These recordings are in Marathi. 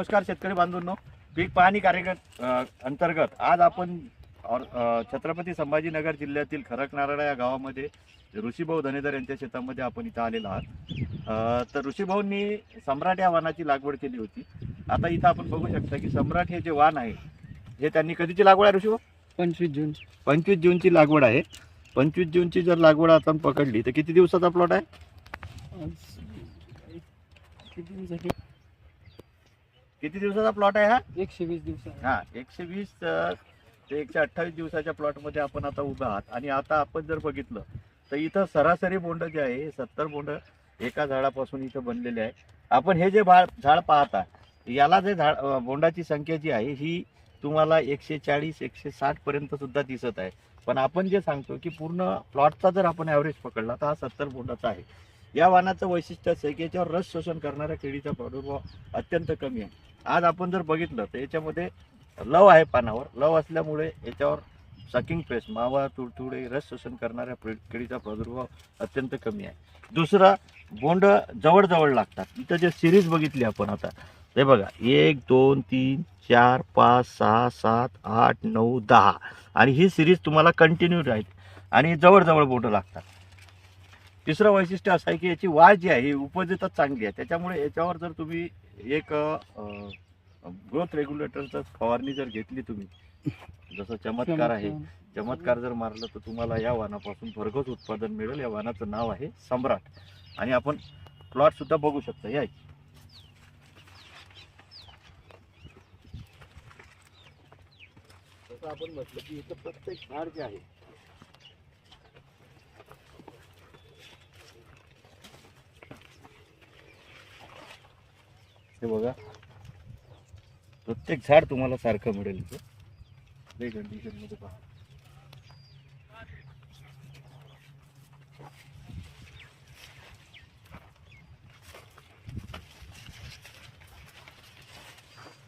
नमस्कार शेतकरी बांधवांनो, पीक पाहणी कार्यक्रम अंतर्गत आज आपण छत्रपती संभाजीनगर जिल्ह्यातील खरकनाराळा या गावामध्ये ऋषीभाऊ धनेदर यांच्या शेतामध्ये आपण इथं आलेलो आहात। तर ऋषीभाऊंनी सम्राट या वाहनाची लागवड केली होती। आता इथं आपण बघू शकता की सम्राट हे जे वाहन आहे हे त्यांनी कधीची लागवड आहे ऋषीभाऊ? 25 जूनची लागवड आहे। 25 जूनची जर लागवड आपण पकडली तर किती दिवसाचा प्लॉट आहे? किती दिवसाचा प्लॉट आहे हा? 120 दिवस। हा, 120 ते 128 दिवसाच्या प्लॉट मध्ये आपण आता उभा आहात। आणि आता आपण जर बघितलं तर इथं सरासरी बोंड जे आहे 70 बोंड एका झाडापासून इथं बनलेले आहे। आपण हे जे झाड पाहता याला जे बोंडाची संख्या जी आहे ही तुम्हाला 140 160 पर्यंत सुद्धा दिसत आहे। पण आपण जे सांगतो की पूर्ण प्लॉटचा जर आपण ॲव्हरेज पकडला तर हा 70 बोंडाचा आहे। या वाहनाचं वैशिष्ट्य असं आहे की याच्यावर रस शोषण करणाऱ्या किडीचा प्रादुर्भाव अत्यंत कमी आहे। आज आपण जर बघितलं तर याच्यामध्ये लव आहे, पानावर लव असल्यामुळे याच्यावर सकिंग पेस्ट मावा तुडतुडे रस शोषण करणाऱ्या किडीचा प्रादुर्भाव अत्यंत कमी आहे। दुसरा, बोंड जवळ लागतात। इथं जे सिरीज बघितली आपण आता हे बघा 1 2 3 4 5 6 7 8 9 10 आणि ही सिरीज तुम्हाला कंटिन्यू राहील आणि जवळ बोंड लागतात। तिसरं वैशिष्ट्य असं आहे की याची वाढ जी आहे ही उपजतच चांगली आहे। त्याच्यामुळे याच्यावर जर तुम्ही एक ग्रोथ रेग्युलेटरचा फवारणी जर घेतली तुम्ही, जसं चमत्कार आहे, चमत्कार जर मारलं तर तुम्हाला या वाहनापासून भरघोस उत्पादन मिळेल। या वाहनाचं नाव आहे सम्राट आणि आपण प्लॉट सुद्धा बघू शकता। या जसं आपण म्हटलं की इथं प्रत्येक झाड जे आहे हे बघा, प्रत्येक झाड तुम्हाला सारखं मिळेल इथे लई कंडिशन मध्ये पहा।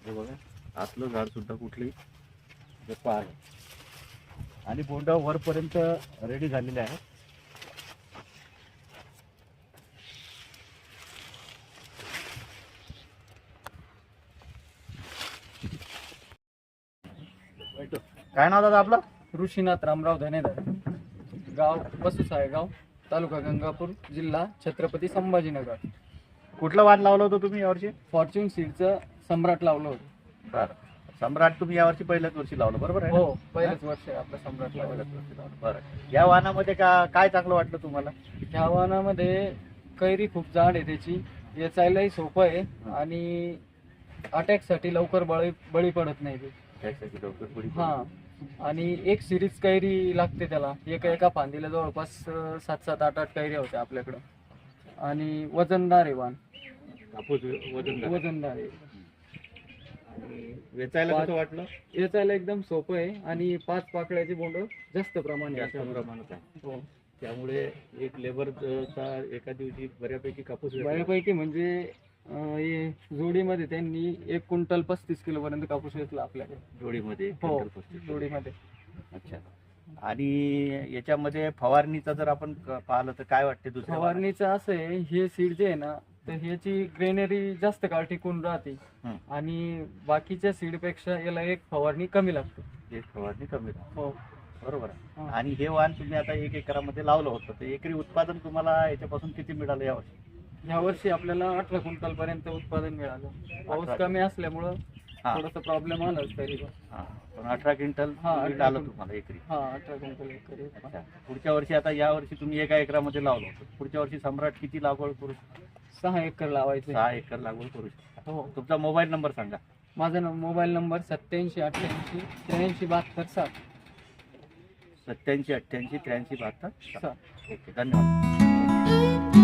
हे बघा, आतलं झाड सुद्धा कुठली गप्पा आहे आणि बोंड वरपर्यंत रेडी झालेले आहे। काय नाव दादा आपलं? ऋषीनाथ रामराव धनेदर, गाव बसुसाहेगाव, तालुका गंगापूर, जिल्हा छत्रपती संभाजीनगर। कुठलं वाण लावलं होतं तुम्ही यावर्षी? फॉर्च्यून सीडचं सम्राट लावलं होतं। बरं, सम्राट तुम्ही यावर्षी पहिल्याच वर्षी लावलं बरोबर आहे? हो, पहिल्याच वर्ष आहे आपलं सम्राट लावलं। बरं, या वाहनामध्ये काय चांगलं वाटलं तुम्हाला? ह्या वाहनामध्ये कैरी खूप जाड आहे, त्याची वेचायलाही सोपं आहे आणि अटॅकसाठी लवकर बळी पडत नाही ते। हा, आणि एक सिरीज कैरी लागते त्याला, एका फांदीला जवळपास 7-7 8-8 कैऱ्या होत्या आपल्याकडं आणि वजनदार आहे वाण, कापूस वजनदार आहे। वेचायला कसं वाटलं? वेचायला एकदम सोपं आहे आणि 5 पाकळ्याचे बोंड जास्त प्रमाणात आहे। हो, त्यामुळे एक लेबरचा एका दिवशी बऱ्यापैकी कापूस बऱ्यापैकी म्हणजे जोडीमध्ये त्यांनी 1 क्विंटल 35 किलो पर्यंत कापूस वेचला आपल्याकडे जोडीमध्ये। हो, जोडीमध्ये। अच्छा, आणि याच्यामध्ये फवारणीचा जर आपण पाहिलं तर काय वाटते? दुसऱ्या फवारणीचं असं आहे, हे सीड जे आहे ना तर ह्याची ग्रेनरी जास्त काळ टिकून राहते आणि बाकीच्या सीड पेक्षा याला एक फवारणी कमी लागते। एक फवारणी कमी लागते, हो बरोबर आहे। आणि हे वाण तुम्ही आता 1 एकरामध्ये लावलं होतं तर एकरी उत्पादन तुम्हाला याच्यापासून किती मिळालं यावर्षी? यावर्षी आपल्याला 18 क्विंटल पर्यंत उत्पादन मिळालं। पाऊस कमी असल्यामुळं थोडासा प्रॉब्लेम आलाच तरी पण 18 क्विंटल मिळालं तुम्हाला एकरी? 18 क्विंटल एकरी। पुढच्या वर्षी, आता या वर्षी तुम्ही 1 एकरामध्ये लावलं होतं, पुढच्या वर्षी सम्राट किती लागवड करू? 6 एकर लावायचं। 6 एकर लागवड करू शकता। हो, तुमचा मोबाईल नंबर सांगा। माझा मोबाईल नंबर 87 88 83 72 7। 87 88 83 72 7। ओके, धन्यवाद।